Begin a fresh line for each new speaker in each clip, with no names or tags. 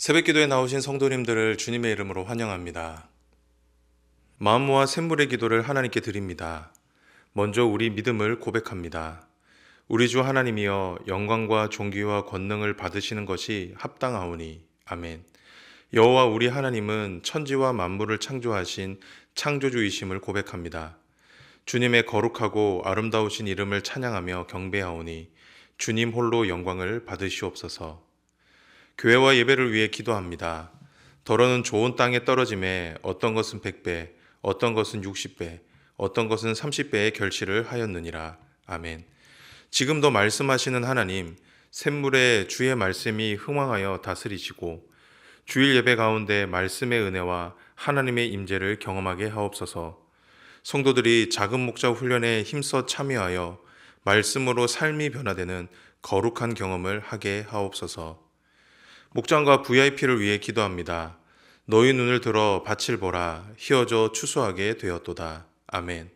새벽기도에 나오신 성도님들을 주님의 이름으로 환영합니다. 마음 모아 샘물의 기도를 하나님께 드립니다. 먼저 우리 믿음을 고백합니다. 우리 주 하나님이여, 영광과 존귀와 권능을 받으시는 것이 합당하오니. 아멘. 여호와 우리 하나님은 천지와 만물을 창조하신 창조주이심을 고백합니다. 주님의 거룩하고 아름다우신 이름을 찬양하며 경배하오니 주님 홀로 영광을 받으시옵소서. 교회와 예배를 위해 기도합니다. 더러는 좋은 땅에 떨어짐에 어떤 것은 100배, 어떤 것은 60배, 어떤 것은 30배의 결실을 하였느니라. 아멘. 지금도 말씀하시는 하나님, 샘물에 주의 말씀이 흥왕하여 다스리시고 주일 예배 가운데 말씀의 은혜와 하나님의 임재를 경험하게 하옵소서. 성도들이 작은 목자 훈련에 힘써 참여하여 말씀으로 삶이 변화되는 거룩한 경험을 하게 하옵소서. 목장과 VIP를 위해 기도합니다. 너희 눈을 들어 밭을 보라. 희어져 추수하게 되었도다. 아멘.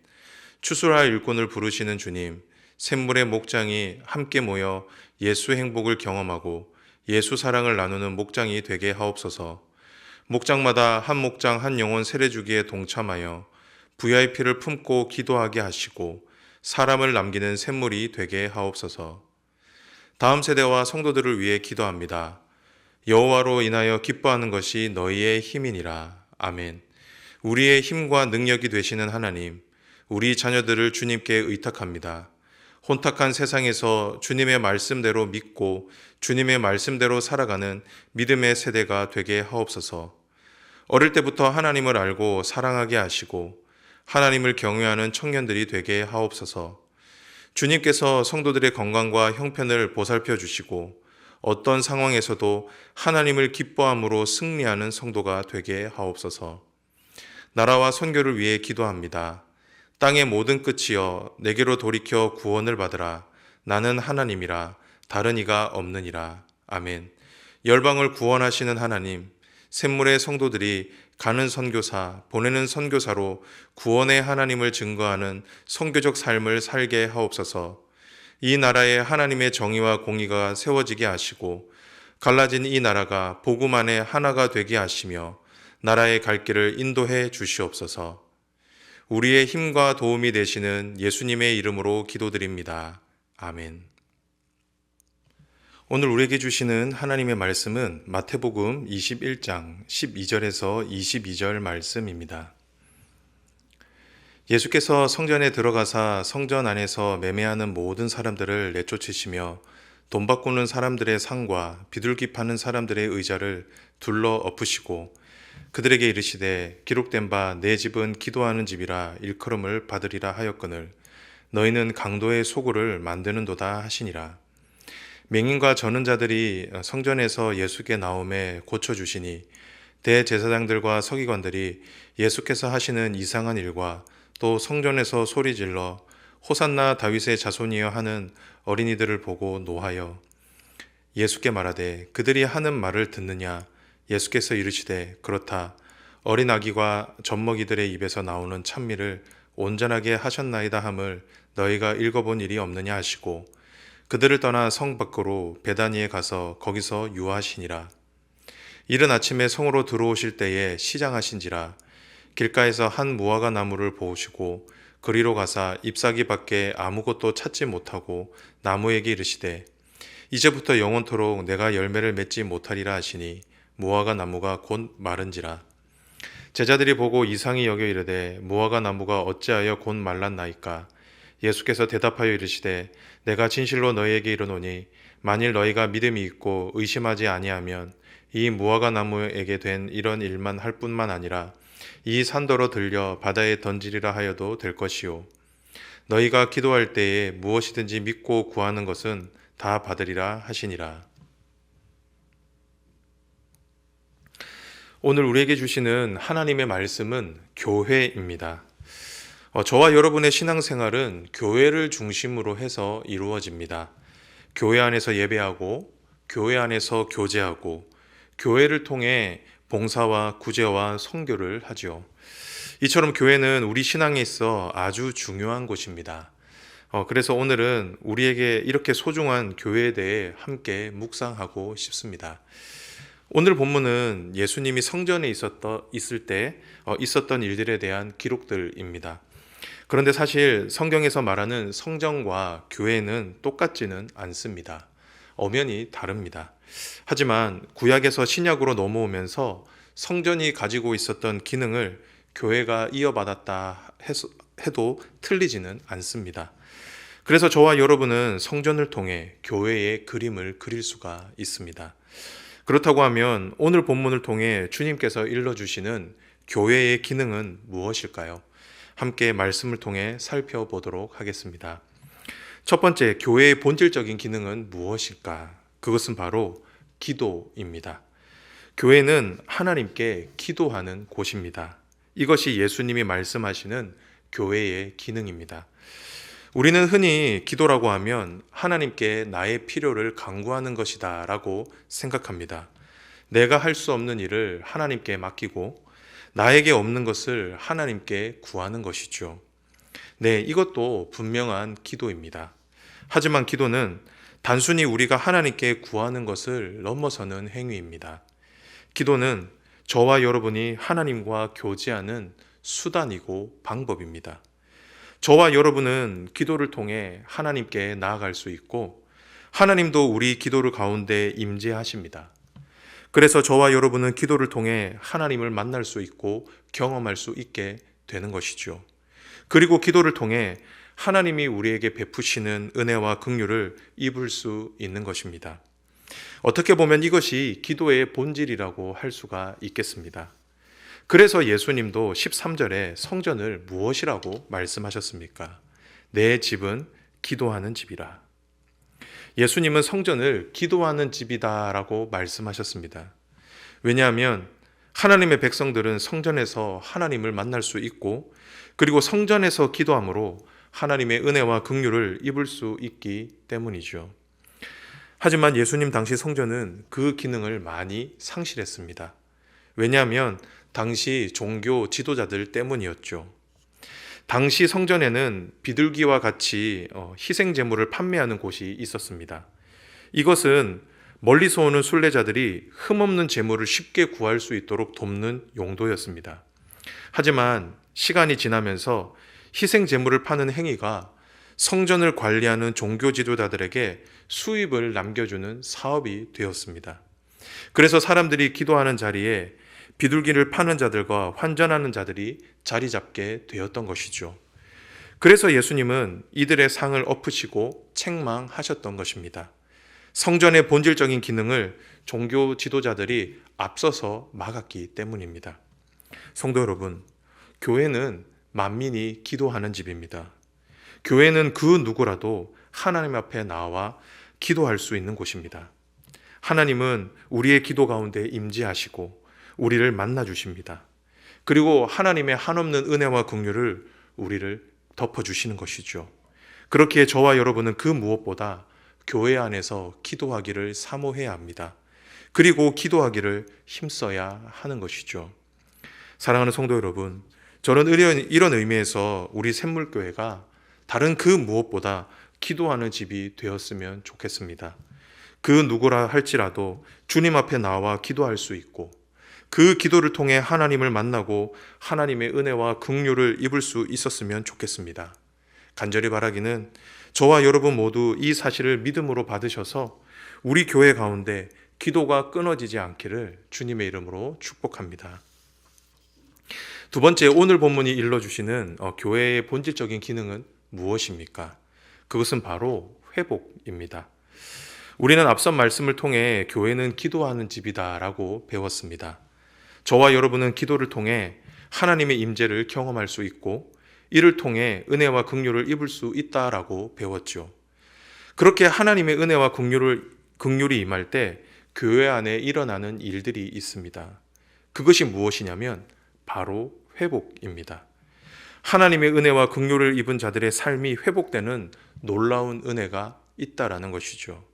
추수할 일꾼을 부르시는 주님, 샘물의 목장이 함께 모여 예수 행복을 경험하고 예수 사랑을 나누는 목장이 되게 하옵소서. 목장마다 한 목장 한 영혼 세례주기에 동참하여 VIP를 품고 기도하게 하시고 사람을 남기는 샘물이 되게 하옵소서. 다음 세대와 성도들을 위해 기도합니다. 여호와로 인하여 기뻐하는 것이 너희의 힘이니라. 아멘. 우리의 힘과 능력이 되시는 하나님, 우리 자녀들을 주님께 의탁합니다. 혼탁한 세상에서 주님의 말씀대로 믿고 주님의 말씀대로 살아가는 믿음의 세대가 되게 하옵소서. 어릴 때부터 하나님을 알고 사랑하게 하시고 하나님을 경외하는 청년들이 되게 하옵소서. 주님께서 성도들의 건강과 형편을 보살펴 주시고 어떤 상황에서도 하나님을 기뻐함으로 승리하는 성도가 되게 하옵소서. 나라와 선교를 위해 기도합니다. 땅의 모든 끝이여 내게로 돌이켜 구원을 받으라. 나는 하나님이라 다른 이가 없느니라. 아멘. 열방을 구원하시는 하나님, 샘물의 성도들이 가는 선교사, 보내는 선교사로 구원의 하나님을 증거하는 선교적 삶을 살게 하옵소서. 이 나라에 하나님의 정의와 공의가 세워지게 하시고 갈라진 이 나라가 복음 안에 하나가 되게 하시며 나라의 갈 길을 인도해 주시옵소서. 우리의 힘과 도움이 되시는 예수님의 이름으로 기도드립니다. 아멘. 오늘 우리에게 주시는 하나님의 말씀은 마태복음 21장 12절에서 22절 말씀입니다. 예수께서 성전에 들어가사 성전 안에서 매매하는 모든 사람들을 내쫓으시며 돈 바꾸는 사람들의 상과 비둘기 파는 사람들의 의자를 둘러 엎으시고 그들에게 이르시되 기록된 바 내 집은 기도하는 집이라 일컬음을 받으리라 하였거늘 너희는 강도의 소굴을 만드는도다 하시니라. 맹인과 저는 자들이 성전에서 예수께 나오매 고쳐주시니 대제사장들과 서기관들이 예수께서 하시는 이상한 일과 또 성전에서 소리질러 호산나 다윗의 자손이여 하는 어린이들을 보고 노하여 예수께 말하되 그들이 하는 말을 듣느냐. 예수께서 이르시되 그렇다. 어린 아기와 젖먹이들의 입에서 나오는 찬미를 온전하게 하셨나이다 함을 너희가 읽어본 일이 없느냐 하시고 그들을 떠나 성 밖으로 베다니에 가서 거기서 유하시니라. 이른 아침에 성으로 들어오실 때에 시장하신지라. 길가에서 한 무화과 나무를 보시고 그리로 가사 잎사귀 밖에 아무것도 찾지 못하고 나무에게 이르시되 이제부터 영원토록 내가 열매를 맺지 못하리라 하시니 무화과 나무가 곧 마른지라. 제자들이 보고 이상히 여겨 이르되 무화과 나무가 어찌하여 곧 말랐나이까. 예수께서 대답하여 이르시되 내가 진실로 너희에게 이르노니 만일 너희가 믿음이 있고 의심하지 아니하면 이 무화과 나무에게 된 이런 일만 할 뿐만 아니라 이 산더러 들려 바다에 던지리라 하여도 될 것이요. 너희가 기도할 때에 무엇이든지 믿고 구하는 것은 다 받으리라 하시니라. 오늘 우리에게 주시는 하나님의 말씀은 교회입니다. 저와 여러분의 신앙생활은 교회를 중심으로 해서 이루어집니다. 교회 안에서 예배하고 교회 안에서 교제하고 교회를 통해 봉사와 구제와 선교를 하죠. 이처럼 교회는 우리 신앙에 있어 아주 중요한 곳입니다. 그래서 오늘은 우리에게 이렇게 소중한 교회에 대해 함께 묵상하고 싶습니다. 오늘 본문은 예수님이 성전에 있을 때 있었던 일들에 대한 기록들입니다. 그런데 사실 성경에서 말하는 성전과 교회는 똑같지는 않습니다. 엄연히 다릅니다. 하지만 구약에서 신약으로 넘어오면서 성전이 가지고 있었던 기능을 교회가 이어받았다 해도 틀리지는 않습니다. 그래서 저와 여러분은 성전을 통해 교회의 그림을 그릴 수가 있습니다. 그렇다고 하면 오늘 본문을 통해 주님께서 일러주시는 교회의 기능은 무엇일까요? 함께 말씀을 통해 살펴보도록 하겠습니다. 첫 번째, 교회의 본질적인 기능은 무엇일까? 그것은 바로 기도입니다. 교회는 하나님께 기도하는 곳입니다. 이것이 예수님이 말씀하시는 교회의 기능입니다. 우리는 흔히 기도라고 하면 하나님께 나의 필요를 간구하는 것이다 라고 생각합니다. 내가 할 수 없는 일을 하나님께 맡기고 나에게 없는 것을 하나님께 구하는 것이죠. 네, 이것도 분명한 기도입니다. 하지만 기도는 단순히 우리가 하나님께 구하는 것을 넘어서는 행위입니다. 기도는 저와 여러분이 하나님과 교제하는 수단이고 방법입니다. 저와 여러분은 기도를 통해 하나님께 나아갈 수 있고 하나님도 우리 기도를 가운데 임재하십니다. 그래서 저와 여러분은 기도를 통해 하나님을 만날 수 있고 경험할 수 있게 되는 것이죠. 그리고 기도를 통해 하나님이 우리에게 베푸시는 은혜와 긍휼을 입을 수 있는 것입니다. 어떻게 보면 이것이 기도의 본질이라고 할 수가 있겠습니다. 그래서 예수님도 13절에 성전을 무엇이라고 말씀하셨습니까? 내 집은 기도하는 집이라. 예수님은 성전을 기도하는 집이다라고 말씀하셨습니다. 왜냐하면 하나님의 백성들은 성전에서 하나님을 만날 수 있고 그리고 성전에서 기도함으로 하나님의 은혜와 긍휼을 입을 수 있기 때문이죠. 하지만 예수님 당시 성전은 그 기능을 많이 상실했습니다. 왜냐하면 당시 종교 지도자들 때문이었죠. 당시 성전에는 비둘기와 같이 희생 제물을 판매하는 곳이 있었습니다. 이것은 멀리서 오는 순례자들이 흠없는 제물을 쉽게 구할 수 있도록 돕는 용도였습니다. 하지만 시간이 지나면서 희생 제물을 파는 행위가 성전을 관리하는 종교 지도자들에게 수입을 남겨주는 사업이 되었습니다. 그래서 사람들이 기도하는 자리에 비둘기를 파는 자들과 환전하는 자들이 자리 잡게 되었던 것이죠. 그래서 예수님은 이들의 상을 엎으시고 책망하셨던 것입니다. 성전의 본질적인 기능을 종교 지도자들이 앞서서 막았기 때문입니다. 성도 여러분, 교회는 만민이 기도하는 집입니다. 교회는 그 누구라도 하나님 앞에 나와 기도할 수 있는 곳입니다. 하나님은 우리의 기도 가운데 임재하시고 우리를 만나 주십니다. 그리고 하나님의 한없는 은혜와 긍휼을 우리를 덮어 주시는 것이죠. 그렇기에 저와 여러분은 그 무엇보다 교회 안에서 기도하기를 사모해야 합니다. 그리고 기도하기를 힘써야 하는 것이죠. 사랑하는 성도 여러분, 저는 이런 의미에서 우리 샘물교회가 다른 그 무엇보다 기도하는 집이 되었으면 좋겠습니다. 그 누구라 할지라도 주님 앞에 나와 기도할 수 있고 그 기도를 통해 하나님을 만나고 하나님의 은혜와 긍휼을 입을 수 있었으면 좋겠습니다. 간절히 바라기는 저와 여러분 모두 이 사실을 믿음으로 받으셔서 우리 교회 가운데 기도가 끊어지지 않기를 주님의 이름으로 축복합니다. 두 번째, 오늘 본문이 일러주시는 교회의 본질적인 기능은 무엇입니까? 그것은 바로 회복입니다. 우리는 앞선 말씀을 통해 교회는 기도하는 집이다라고 배웠습니다. 저와 여러분은 기도를 통해 하나님의 임재를 경험할 수 있고 이를 통해 은혜와 긍휼을 입을 수 있다라고 배웠죠. 그렇게 하나님의 은혜와 긍휼이 임할 때 교회 안에 일어나는 일들이 있습니다. 그것이 무엇이냐면 바로 회복입니다. 하나님의 은혜와 긍휼을 입은 자들의 삶이 회복되는 놀라운 은혜가 있다라는 것이죠.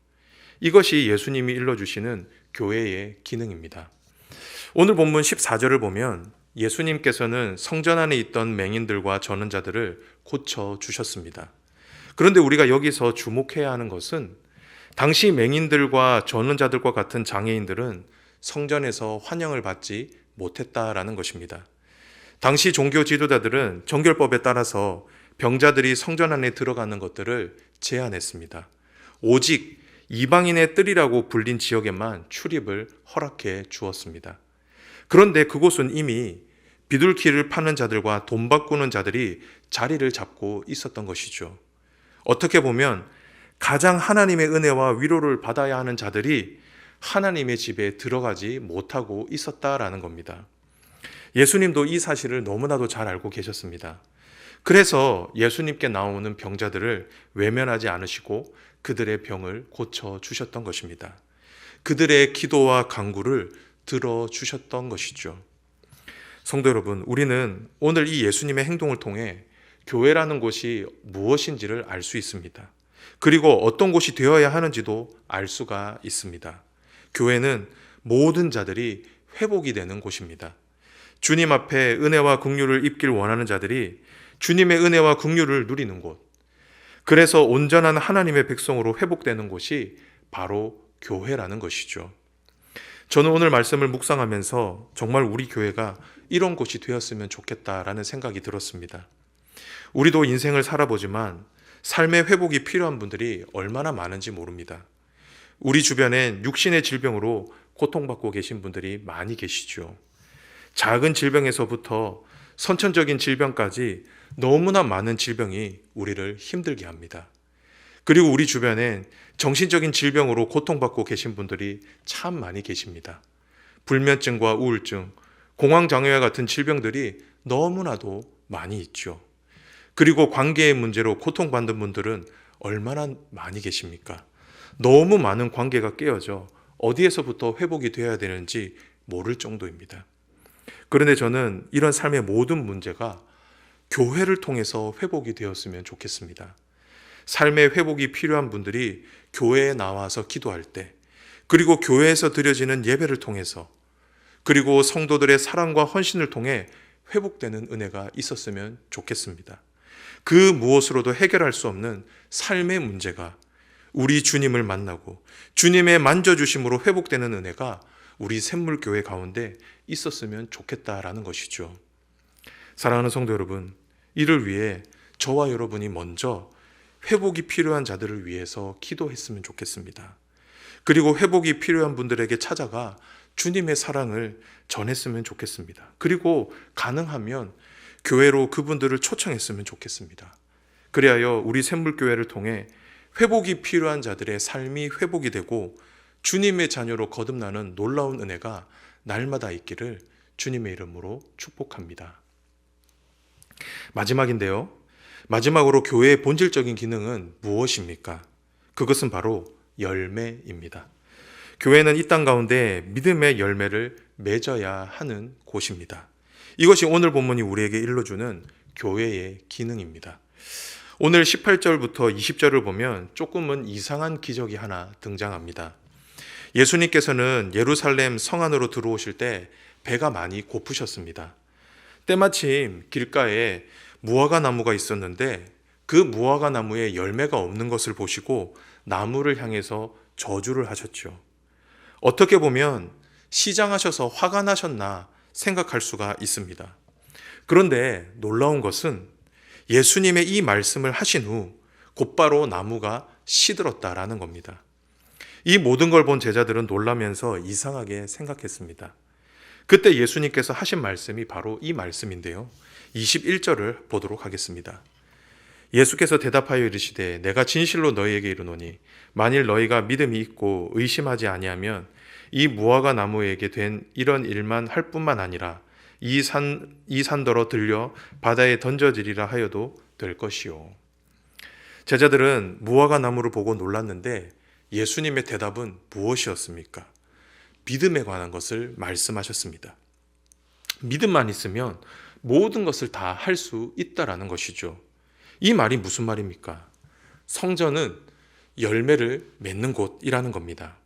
이것이 예수님이 일러주시는 교회의 기능입니다. 오늘 본문 14절을 보면 예수님께서는 성전 안에 있던 맹인들과 전원자들을 고쳐주셨습니다. 그런데 우리가 여기서 주목해야 하는 것은 당시 맹인들과 전원자들과 같은 장애인들은 성전에서 환영을 받지 못했다라는 것입니다. 당시 종교 지도자들은 정결법에 따라서 병자들이 성전 안에 들어가는 것들을 제한했습니다. 오직 이방인의 뜰이라고 불린 지역에만 출입을 허락해 주었습니다. 그런데 그곳은 이미 비둘기를 파는 자들과 돈 바꾸는 자들이 자리를 잡고 있었던 것이죠. 어떻게 보면 가장 하나님의 은혜와 위로를 받아야 하는 자들이 하나님의 집에 들어가지 못하고 있었다라는 겁니다. 예수님도 이 사실을 너무나도 잘 알고 계셨습니다. 그래서 예수님께 나오는 병자들을 외면하지 않으시고 그들의 병을 고쳐주셨던 것입니다. 그들의 기도와 간구를 들어주셨던 것이죠. 성도 여러분, 우리는 오늘 이 예수님의 행동을 통해 교회라는 곳이 무엇인지를 알 수 있습니다. 그리고 어떤 곳이 되어야 하는지도 알 수가 있습니다. 교회는 모든 자들이 회복이 되는 곳입니다. 주님 앞에 은혜와 긍휼을 입길 원하는 자들이 주님의 은혜와 긍휼을 누리는 곳, 그래서 온전한 하나님의 백성으로 회복되는 곳이 바로 교회라는 것이죠. 저는 오늘 말씀을 묵상하면서 정말 우리 교회가 이런 곳이 되었으면 좋겠다라는 생각이 들었습니다. 우리도 인생을 살아보지만 삶의 회복이 필요한 분들이 얼마나 많은지 모릅니다. 우리 주변엔 육신의 질병으로 고통받고 계신 분들이 많이 계시죠. 작은 질병에서부터 선천적인 질병까지 너무나 많은 질병이 우리를 힘들게 합니다. 그리고 우리 주변엔 정신적인 질병으로 고통받고 계신 분들이 참 많이 계십니다. 불면증과 우울증, 공황장애와 같은 질병들이 너무나도 많이 있죠. 그리고 관계의 문제로 고통받는 분들은 얼마나 많이 계십니까? 너무 많은 관계가 깨어져 어디에서부터 회복이 되어야 되는지 모를 정도입니다. 그런데 저는 이런 삶의 모든 문제가 교회를 통해서 회복이 되었으면 좋겠습니다. 삶의 회복이 필요한 분들이 교회에 나와서 기도할 때, 그리고 교회에서 드려지는 예배를 통해서, 그리고 성도들의 사랑과 헌신을 통해 회복되는 은혜가 있었으면 좋겠습니다. 그 무엇으로도 해결할 수 없는 삶의 문제가 우리 주님을 만나고 주님의 만져주심으로 회복되는 은혜가 우리 샘물교회 가운데 있었으면 좋겠다라는 것이죠. 사랑하는 성도 여러분, 이를 위해 저와 여러분이 먼저 회복이 필요한 자들을 위해서 기도했으면 좋겠습니다. 그리고 회복이 필요한 분들에게 찾아가 주님의 사랑을 전했으면 좋겠습니다. 그리고 가능하면 교회로 그분들을 초청했으면 좋겠습니다. 그리하여 우리 샘물교회를 통해 회복이 필요한 자들의 삶이 회복이 되고 주님의 자녀로 거듭나는 놀라운 은혜가 날마다 있기를 주님의 이름으로 축복합니다. 마지막인데요. 마지막으로 교회의 본질적인 기능은 무엇입니까? 그것은 바로 열매입니다. 교회는 이 땅 가운데 믿음의 열매를 맺어야 하는 곳입니다. 이것이 오늘 본문이 우리에게 일러주는 교회의 기능입니다. 오늘 18절부터 20절을 보면 조금은 이상한 기적이 하나 등장합니다. 예수님께서는 예루살렘 성 안으로 들어오실 때 배가 많이 고프셨습니다. 때마침 길가에 무화과 나무가 있었는데 그 무화과 나무에 열매가 없는 것을 보시고 나무를 향해서 저주를 하셨죠. 어떻게 보면 시장하셔서 화가 나셨나 생각할 수가 있습니다. 그런데 놀라운 것은 예수님의 이 말씀을 하신 후 곧바로 나무가 시들었다라는 겁니다. 이 모든 걸 본 제자들은 놀라면서 이상하게 생각했습니다. 그때 예수님께서 하신 말씀이 바로 이 말씀인데요. 21절을 보도록 하겠습니다. 예수께서 대답하여 이르시되 내가 진실로 너희에게 이르노니 만일 너희가 믿음이 있고 의심하지 아니하면 이 무화과 나무에게 된 이런 일만 할 뿐만 아니라 이 산더러 들려 바다에 던져지리라 하여도 될 것이요. 제자들은 무화과 나무를 보고 놀랐는데 예수님의 대답은 무엇이었습니까? 믿음에 관한 것을 말씀하셨습니다. 믿음만 있으면 모든 것을 다 할 수 있다라는 것이죠. 이 말이 무슨 말입니까? 성전은 열매를 맺는 곳이라는 겁니다.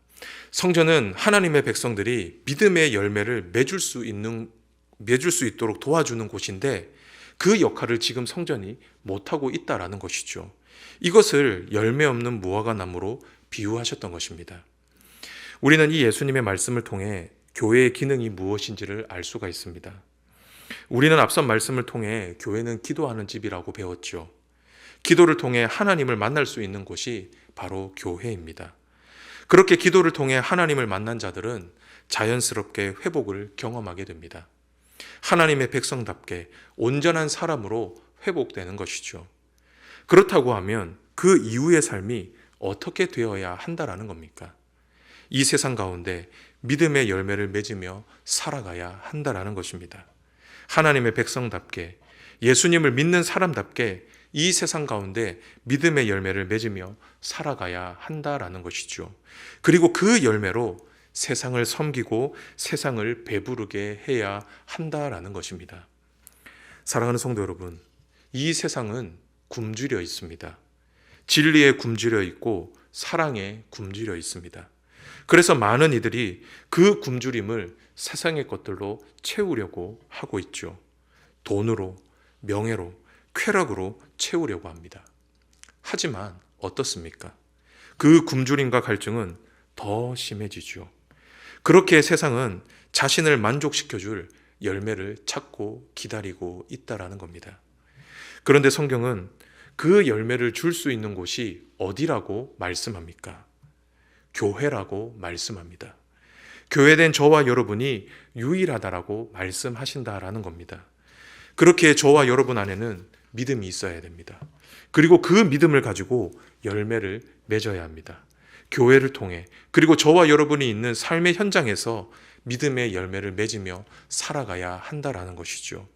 성전은 하나님의 백성들이 믿음의 열매를 맺을 수 있도록 도와주는 곳인데 그 역할을 지금 성전이 못하고 있다라는 것이죠. 이것을 열매 없는 무화과 나무로 비유하셨던 것입니다. 우리는 이 예수님의 말씀을 통해 교회의 기능이 무엇인지를 알 수가 있습니다. 우리는 앞선 말씀을 통해 교회는 기도하는 집이라고 배웠죠. 기도를 통해 하나님을 만날 수 있는 곳이 바로 교회입니다. 그렇게 기도를 통해 하나님을 만난 자들은 자연스럽게 회복을 경험하게 됩니다. 하나님의 백성답게 온전한 사람으로 회복되는 것이죠. 그렇다고 하면 그 이후의 삶이 어떻게 되어야 한다라는 겁니까? 이 세상 가운데 믿음의 열매를 맺으며 살아가야 한다라는 것입니다. 하나님의 백성답게 예수님을 믿는 사람답게 이 세상 가운데 믿음의 열매를 맺으며 살아가야 한다라는 것이죠. 그리고 그 열매로 세상을 섬기고 세상을 배부르게 해야 한다라는 것입니다. 사랑하는 성도 여러분, 이 세상은 굶주려 있습니다. 진리에 굶주려 있고 사랑에 굶주려 있습니다. 그래서 많은 이들이 그 굶주림을 세상의 것들로 채우려고 하고 있죠. 돈으로, 명예로, 쾌락으로 채우려고 합니다. 하지만 어떻습니까? 그 굶주림과 갈증은 더 심해지죠. 그렇게 세상은 자신을 만족시켜줄 열매를 찾고 기다리고 있다라는 겁니다. 그런데 성경은 그 열매를 줄 수 있는 곳이 어디라고 말씀합니까? 교회라고 말씀합니다. 교회된 저와 여러분이 유일하다라고 말씀하신다라는 겁니다. 그렇게 저와 여러분 안에는 믿음이 있어야 됩니다. 그리고 그 믿음을 가지고 열매를 맺어야 합니다. 교회를 통해, 그리고 저와 여러분이 있는 삶의 현장에서 믿음의 열매를 맺으며 살아가야 한다라는 것이죠.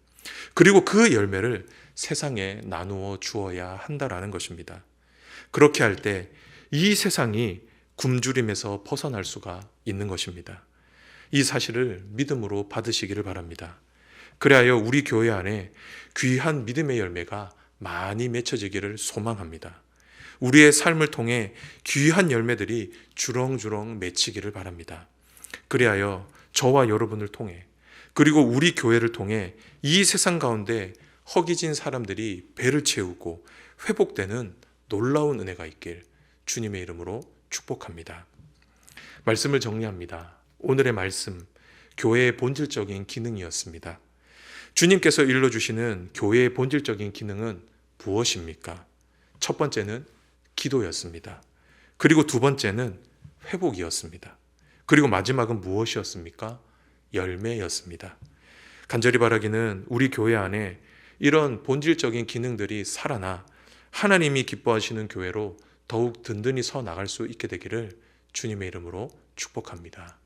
그리고 그 열매를 세상에 나누어 주어야 한다라는 것입니다. 그렇게 할 때 이 세상이 굶주림에서 벗어날 수가 있는 것입니다. 이 사실을 믿음으로 받으시기를 바랍니다. 그리하여 우리 교회 안에 귀한 믿음의 열매가 많이 맺혀지기를 소망합니다. 우리의 삶을 통해 귀한 열매들이 주렁주렁 맺히기를 바랍니다. 그리하여 저와 여러분을 통해, 그리고 우리 교회를 통해 이 세상 가운데 허기진 사람들이 배를 채우고 회복되는 놀라운 은혜가 있길 주님의 이름으로 축복합니다. 말씀을 정리합니다. 오늘의 말씀, 교회의 본질적인 기능이었습니다. 주님께서 일러주시는 교회의 본질적인 기능은 무엇입니까? 첫 번째는 기도였습니다. 그리고 두 번째는 회복이었습니다. 그리고 마지막은 무엇이었습니까? 열매였습니다. 간절히 바라기는 우리 교회 안에 이런 본질적인 기능들이 살아나 하나님이 기뻐하시는 교회로 더욱 든든히 서 나갈 수 있게 되기를 주님의 이름으로 축복합니다.